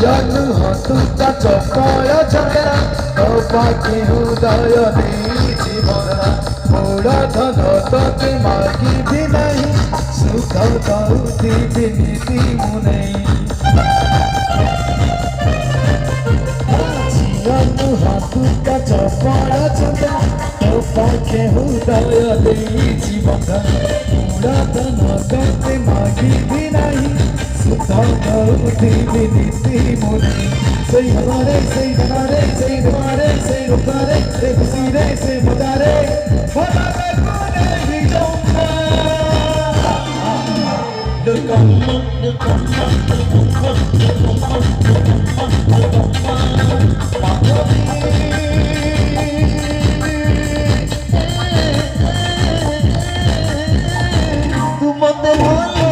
तुझा चपल चंद्रा तो पाखे हृदय देची बंधना मोड़ धन तोते मागी भी नहीं सुख पाउथी नीति मुनै तुझा चपल चंद्रा तो पाखे हृदय देची बंधना मोड़ धन तोते मागी भी नहीं सुख पाउथी नीति मुनै Say hamaare, say hamaare, say hamaare, say hamaare, say kusire, say mudare, hamaare kone bhi jaunga. Look on, look on, tu mande bhalo,